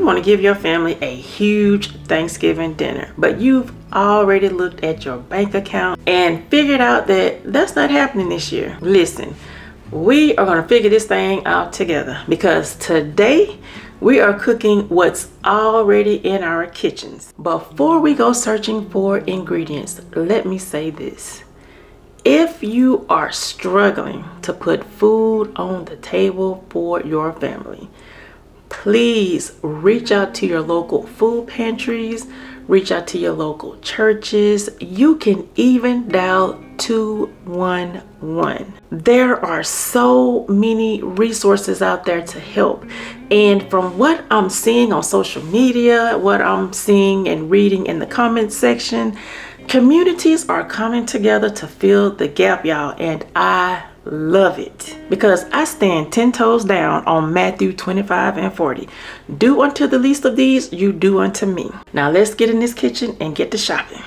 want to give your family a huge Thanksgiving dinner, but you've already looked at your bank account and figured out that that's not happening this year. Listen, we are going to figure this thing out together, because today we are cooking what's already in our kitchens. Before we go searching for ingredients, let me say this. If you are struggling to put food on the table for your family, please reach out to your local food pantries, reach out to your local churches. You can even dial 211. There are so many resources out there to help. And from what I'm seeing on social media, what I'm seeing and reading in the comments section, communities are coming together to fill the gap, y'all, and I love it, because I stand 10 toes down on Matthew 25:40. Do unto the least of these, you do unto me. Now let's get in this kitchen and get to shopping.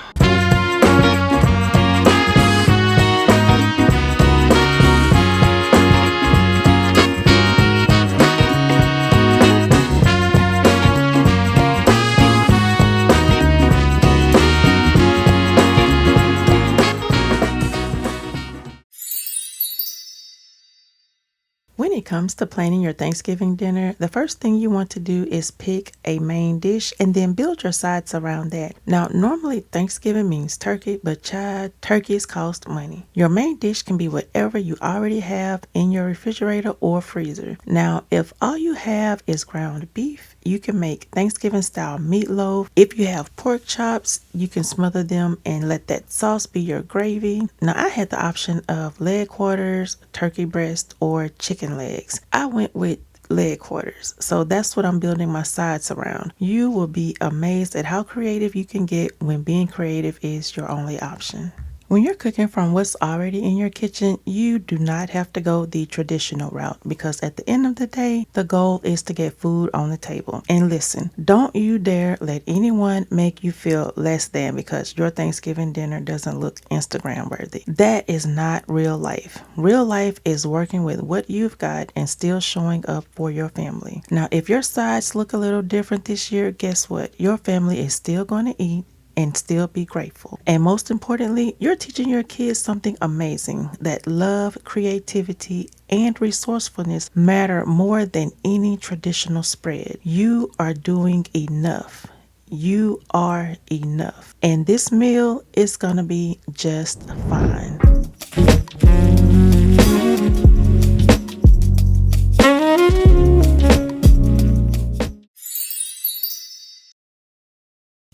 When it comes to planning your Thanksgiving dinner, the first thing you want to do is pick a main dish and then build your sides around that. Now, normally Thanksgiving means turkey, but child, turkeys cost money. Your main dish can be whatever you already have in your refrigerator or freezer. Now, if all you have is ground beef, you can make Thanksgiving style meatloaf. If you have pork chops, you can smother them and let that sauce be your gravy. Now, I had the option of leg quarters, turkey breast, or chicken legs. I went with leg quarters, so that's what I'm building my sides around. You will be amazed at how creative you can get when being creative is your only option. When you're cooking from what's already in your kitchen, you do not have to go the traditional route, because at the end of the day, the goal is to get food on the table. And listen, don't you dare let anyone make you feel less than because your Thanksgiving dinner doesn't look Instagram worthy. That is not real life. Real life is working with what you've got and still showing up for your family. Now, if your sides look a little different this year, guess what? Your family is still going to eat and still be grateful. And most importantly, you're teaching your kids something amazing, that love, creativity, and resourcefulness matter more than any traditional spread. You are doing enough. You are enough. And this meal is gonna be just fine.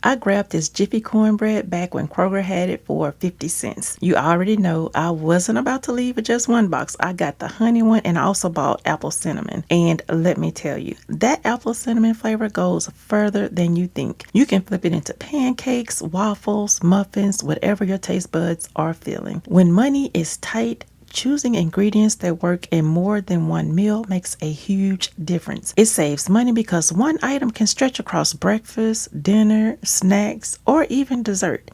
I grabbed this Jiffy cornbread back when Kroger had it for 50 cents. You already know I wasn't about to leave with just one box. I got the honey one and I also bought apple cinnamon. And let me tell you, that apple cinnamon flavor goes further than you think. You can flip it into pancakes, waffles, muffins, whatever your taste buds are feeling. When money is tight, choosing ingredients that work in more than one meal makes a huge difference. It saves money because one item can stretch across breakfast, dinner, snacks, or even dessert.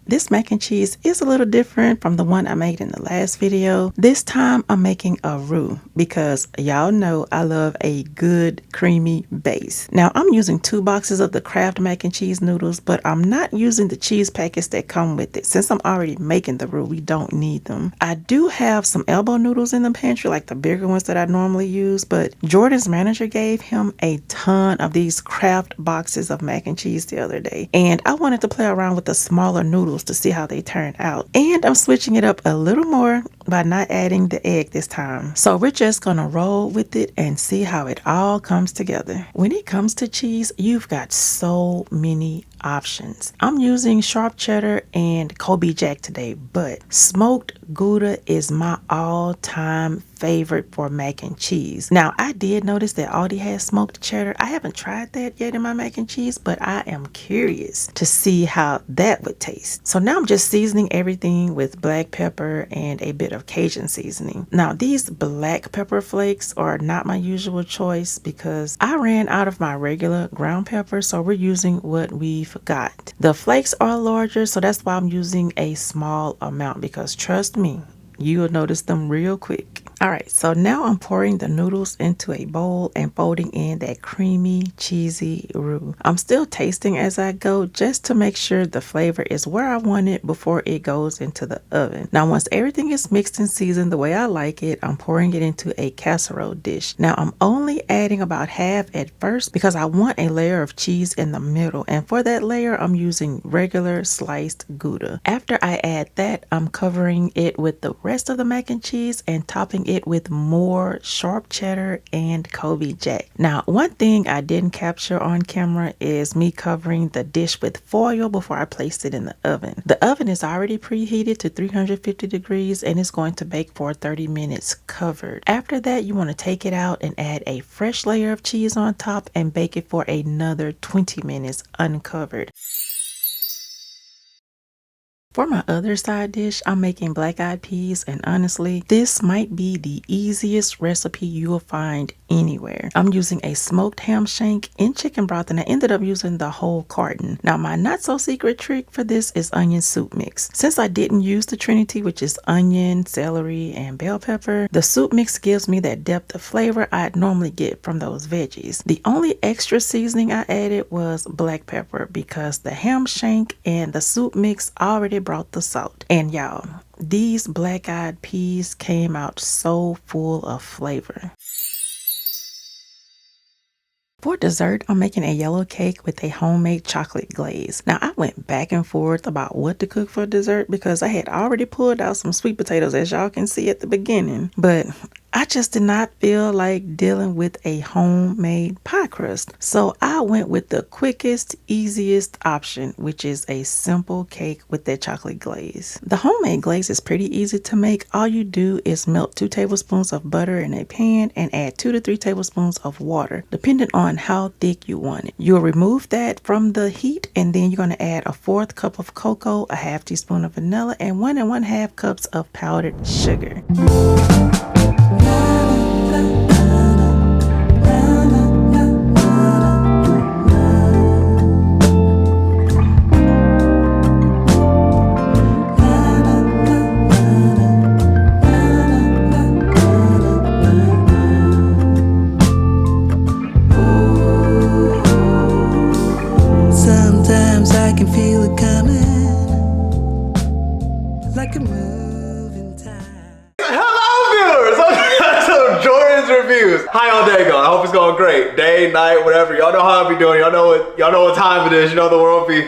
This mac and cheese is a little different from the one I made in the last video. This time I'm making a roux because y'all know I love a good creamy base. Now I'm using 2 boxes of the Kraft mac and cheese noodles, but I'm not using the cheese packets that come with it. Since I'm already making the roux, we don't need them. I do have some elbow noodles in the pantry, like the bigger ones that I normally use, but Jordan's manager gave him a ton of these Kraft boxes of mac and cheese the other day, and I wanted to play around with the smaller noodles to see how they turn out. And I'm switching it up a little more by not adding the egg this time. So we're just gonna roll with it and see how it all comes together. When it comes to cheese, you've got so many options. I'm using sharp cheddar and Kobe Jack today, but smoked Gouda is my all-time favorite for mac and cheese. Now, I did notice that Aldi has smoked cheddar. I haven't tried that yet in my mac and cheese, but I am curious to see how that would taste. So now I'm just seasoning everything with black pepper and a bit of Cajun seasoning. Now, these black pepper flakes are not my usual choice because I ran out of my regular ground pepper, so we're using what we've got. The flakes are larger, so that's why I'm using a small amount, because trust me, you will notice them real quick. All right, so now I'm pouring the noodles into a bowl and folding in that creamy, cheesy roux. I'm still tasting as I go just to make sure the flavor is where I want it before it goes into the oven. Now, once everything is mixed and seasoned the way I like it, I'm pouring it into a casserole dish. Now, I'm only adding about half at first because I want a layer of cheese in the middle, and for that layer, I'm using regular sliced Gouda. After I add that, I'm covering it with the rest of the mac and cheese and topping it with more sharp cheddar and Kobe Jack. Now, one thing I didn't capture on camera is me covering the dish with foil before I placed it in the oven. The oven is already preheated to 350 degrees and it's going to bake for 30 minutes covered. After that, you want to take it out and add a fresh layer of cheese on top and bake it for another 20 minutes uncovered. For my other side dish, I'm making black-eyed peas, and honestly, this might be the easiest recipe you will find anywhere. I'm using a smoked ham shank in chicken broth, and I ended up using the whole carton. Now, my not-so-secret trick for this is onion soup mix. Since I didn't use the Trinity, which is onion, celery, and bell pepper, the soup mix gives me that depth of flavor I'd normally get from those veggies. The only extra seasoning I added was black pepper because the ham shank and the soup mix already brought the salt. And y'all, these black-eyed peas came out so full of flavor. For dessert, I'm making a yellow cake with a homemade chocolate glaze. Now, I went back and forth about what to cook for dessert because I had already pulled out some sweet potatoes, as y'all can see at the beginning. But I just did not feel like dealing with a homemade pie crust. So I went with the quickest, easiest option, which is a simple cake with that chocolate glaze. The homemade glaze is pretty easy to make. All you do is melt 2 tablespoons of butter in a pan and add 2 to 3 tablespoons of water, depending on how thick you want it. You'll remove that from the heat, and then you're going to add a 1/4 cup of cocoa, a 1/2 teaspoon of vanilla, and 1 1/2 cups of powdered sugar. Sometimes I can feel it coming, like a moving time. Hello viewers! Welcome to Jordan's Reviews. How y'all day going? I hope it's going great. Day, night, whatever. Y'all know how I be doing. Y'all know what time it is. You know the world be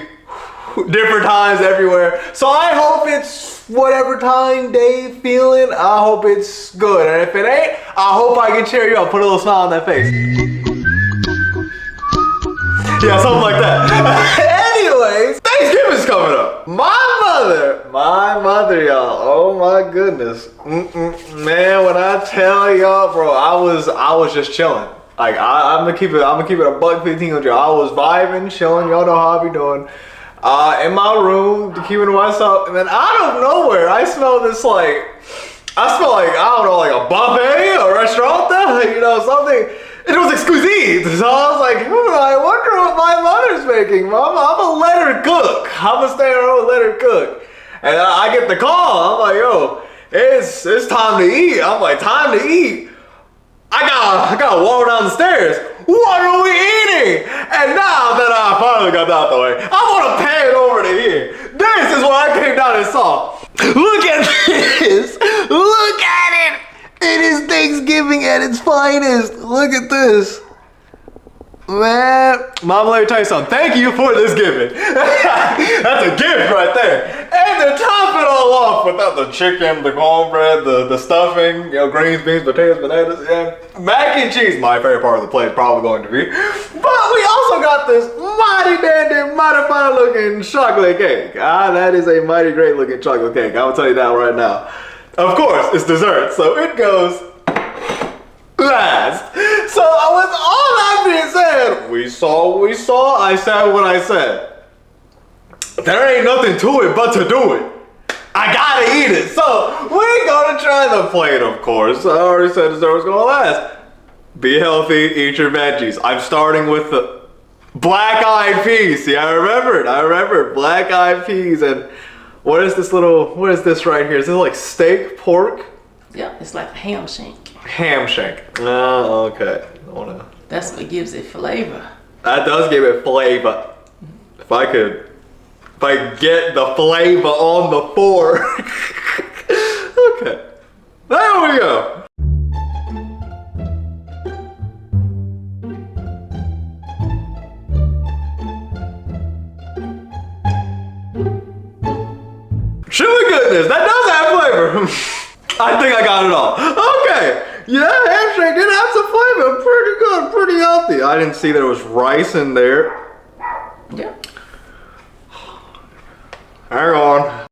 different times everywhere. So I hope it's whatever time, day, feeling. I hope it's good. And if it ain't, I hope I can cheer you up. Put a little smile on that face. Yeah, something like that. Anyways, Thanksgiving's coming up. My mother, y'all. Oh my goodness. Man, when I tell y'all, bro, I was just chilling. Like I'm gonna keep it a $1.15 with y'all. I was vibing, chilling. Y'all know how I be doing. In my room, keeping to myself, and then out of nowhere, I smell like I don't know, like a buffet, a restaurant, you know, something. It was exquisite. So I was like, I wonder what my mother's making. Mom, I'm gonna let her cook. I'm gonna stay at home and let her cook. And I get the call. I'm like, yo, it's time to eat. I'm like, time to eat. I gotta walk down the stairs. What are we eating? And now that I finally got that out the way, I wanna pay it over to here. This is what I came down and saw. Look at this. Look at it. It is Thanksgiving at its finest. Look at this. Man, Mama, let me tell you something. Thank you for this giving. That's a gift right there. And to top it all off without the chicken, the cornbread, the stuffing, you know, greens, beans, potatoes, bananas, yeah. Mac and cheese, my favorite part of the plate is probably going to be. But we also got this mighty dandy, mighty fine looking chocolate cake. That is a mighty great looking chocolate cake. I will tell you that right now. Of course, it's dessert, so it goes last. So with all that being said, we saw what we saw, I said what I said. There ain't nothing to it but to do it. I gotta eat it. So we're gonna try the plate, of course. I already said dessert was gonna last. Be healthy, eat your veggies. I'm starting with the black-eyed peas. See, I remembered black-eyed peas. And what is this right here? Is this like steak, pork? Yep, it's like a ham shank. Ham shank. Oh, okay. I wanna. That's what gives it flavor. That does give it flavor. If I get the flavor on the fork. Okay. There we go. Chili goodness, that does have flavor. I think I got it all. Okay. Yeah, ham shake did have some flavor. Pretty good, pretty healthy. I didn't see there was rice in there. Yep. Hang on.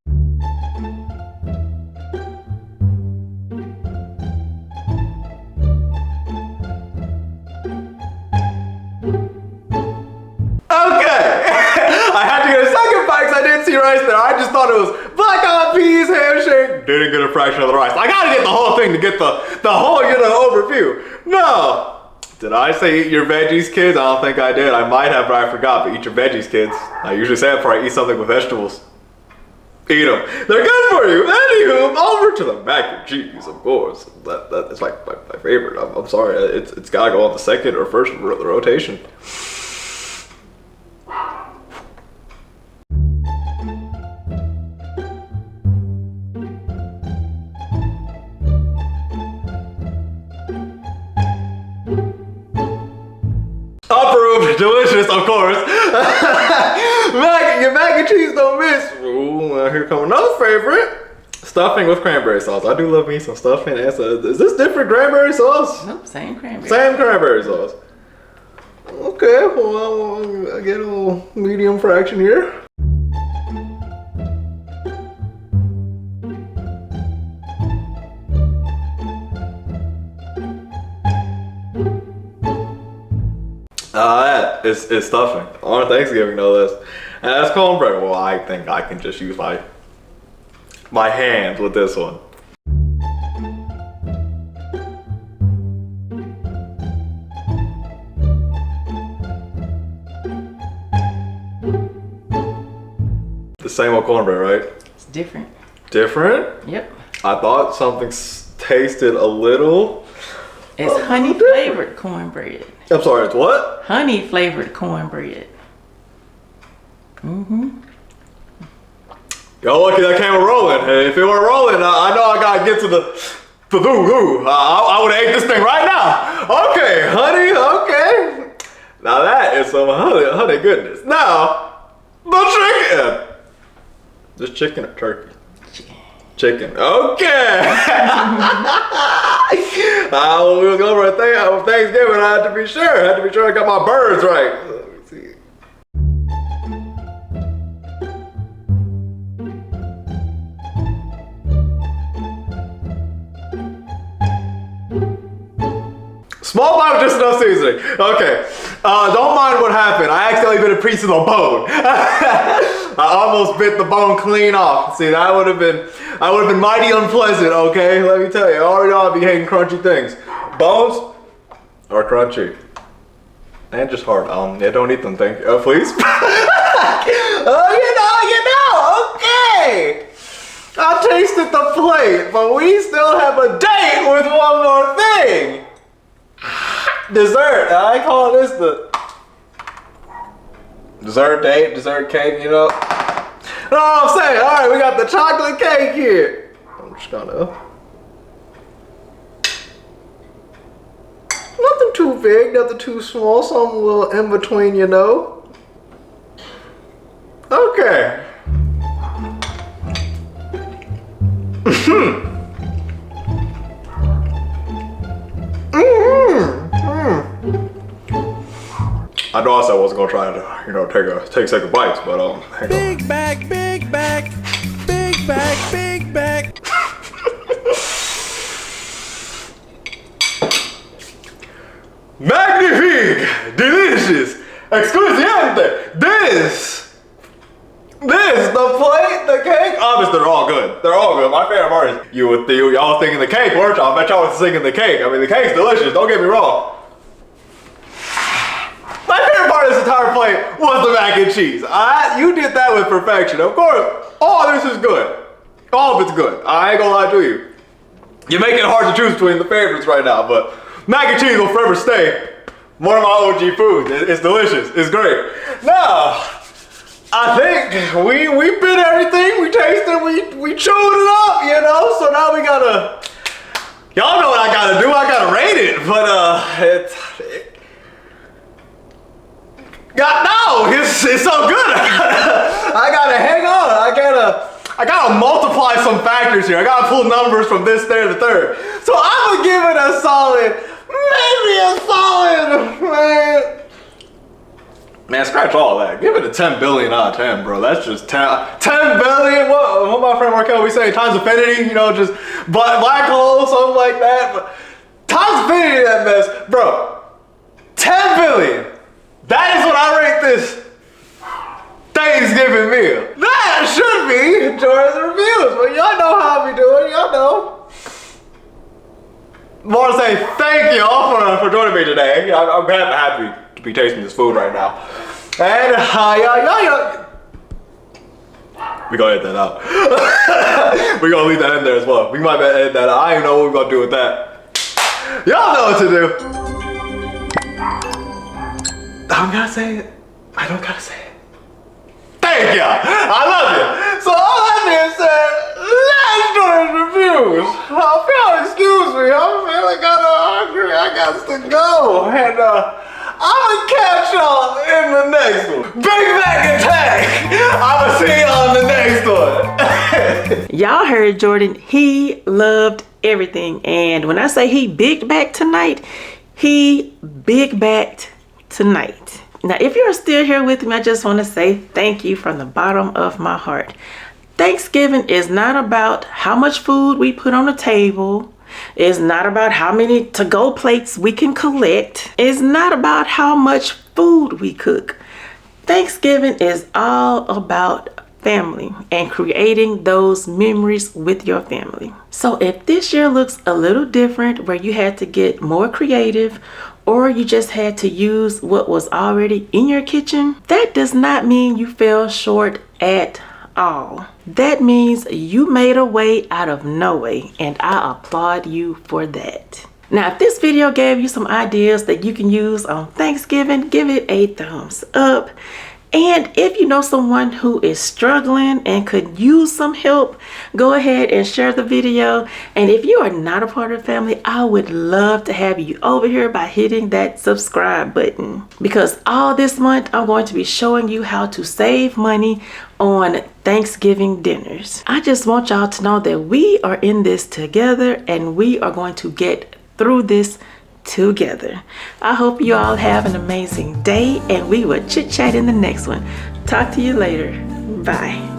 Okay. I had to get a second bite because I didn't see rice there. I just thought it was black eyed peas, ham shake. Didn't get a fraction of the rice. I gotta get the whole thing to get the whole overview. No. Did I say eat your veggies, kids? I don't think I did. I might have, but I forgot. But eat your veggies, kids. I usually say it before I eat something with vegetables. Eat them. They're good for you. Anywho, over to the mac and cheese, of course. That's my favorite. I'm sorry. It's gotta go on the second or first rotation. Approved, delicious, of course. Your mac and cheese don't miss. Ooh, here comes another favorite. Stuffing with cranberry sauce. I do love me some stuffing. Is this different cranberry sauce? Nope, same cranberry. Same cranberry sauce. Okay, well, I get a little medium fraction here. That is stuffing on Thanksgiving, no less. And that's cornbread. Well, I think I can just use my hands with this one. The same old cornbread, right? It's different. Different? Yep. I thought something tasted a little. It's honey flavored cornbread. I'm sorry, it's what? Honey flavored cornbread. Mm-hmm. Y'all lucky that camera rolling. Hey, if it weren't rolling, I know I gotta get to the boo. I would have ate this thing right now. Okay, honey, okay. Now that is some honey goodness. Now, the chicken. This chicken or turkey? Chicken. Okay. We was going for Thanksgiving. I had to be sure I got my birds right. Let me see. Small bite with just enough seasoning. Okay. Don't mind what happened. I accidentally bit a piece of the bone. I almost bit the bone clean off. See, that would have been mighty unpleasant, okay? Let me tell you. I already know I'll be hating crunchy things. Bones are crunchy. And just hard. Yeah, don't eat them, thank you. Please. Okay. I tasted the plate, but we still have a date with one more thing. Dessert. I call this the dessert date, dessert cake, you know. Know what I'm saying? Alright, we got the chocolate cake here. I'm just gonna. Nothing too big, nothing too small, something a little in between, you know. Okay. I know I said I wasn't gonna try to, take second bites, but hang on. Big back, big back, big back, big back. Magnifique, delicious, exquisite. This, the plate, the cake. Obviously, they're all good. They're all good. My favorite part is y'all was thinking the cake, weren't y'all? I bet y'all was thinking the cake. I mean, the cake's delicious. Don't get me wrong. My favorite part of this entire plate was the mac and cheese. You did that with perfection. Of course, all this is good. All of it's good. I ain't gonna lie to you. You're making it hard to choose between the favorites right now, but mac and cheese will forever stay one of my OG foods. It's delicious. It's great. Now, I think we bit everything. We tasted. We chewed it up. You know. So now we gotta. Y'all know what I gotta do. I gotta rate it. But it's so good. I gotta hang on. I gotta multiply some factors here. I gotta pull numbers from this, there, to the third. So I'm gonna give it a solid, maybe a solid, man, scratch all that. Give it a 10 billion out of 10, bro. That's just 10 billion. What my friend Markel we say? Times infinity, you know, just black hole, something like that. But times infinity that mess, bro. 10 billion. That is what I rate this Thanksgiving meal. That should be Jordan's reviews. But y'all know how we do it. Y'all know. I want to say thank y'all for joining me today. I'm happy to be tasting this food right now. And y'all. We gonna edit that out. We gonna leave that in there as well. We might edit that out. I don't even know what we're gonna do with that. Y'all know what to do. I'm gonna say it. I don't gotta say it. Thank y'all. I love you. So all that being said, let's do the reviews. If y'all excuse me, I'm feeling kind of hungry. I got to go. And I'm gonna catch y'all in the next one. Big Mac Attack. I'm gonna see y'all in the next one. Y'all heard Jordan. He loved everything. And when I say he big back tonight, he big backed tonight. Now, if you're still here with me, I just want to say thank you from the bottom of my heart. Thanksgiving is not about how much food we put on the table. It's not about how many to-go plates we can collect. It's not about how much food we cook. Thanksgiving is all about family and creating those memories with your family. So if this year looks a little different, where you had to get more creative, or you just had to use what was already in your kitchen, that does not mean you fell short at all. That means you made a way out of no way, and I applaud you for that. Now, if this video gave you some ideas that you can use on Thanksgiving, give it a thumbs up. And if you know someone who is struggling and could use some help, go ahead and share the video. And if you are not a part of the family, I would love to have you over here by hitting that subscribe button. Because all this month, I'm going to be showing you how to save money on Thanksgiving dinners. I just want y'all to know that we are in this together and we are going to get through this together. I hope you all have an amazing day and we will chit chat in the next one. Talk to you later. Bye.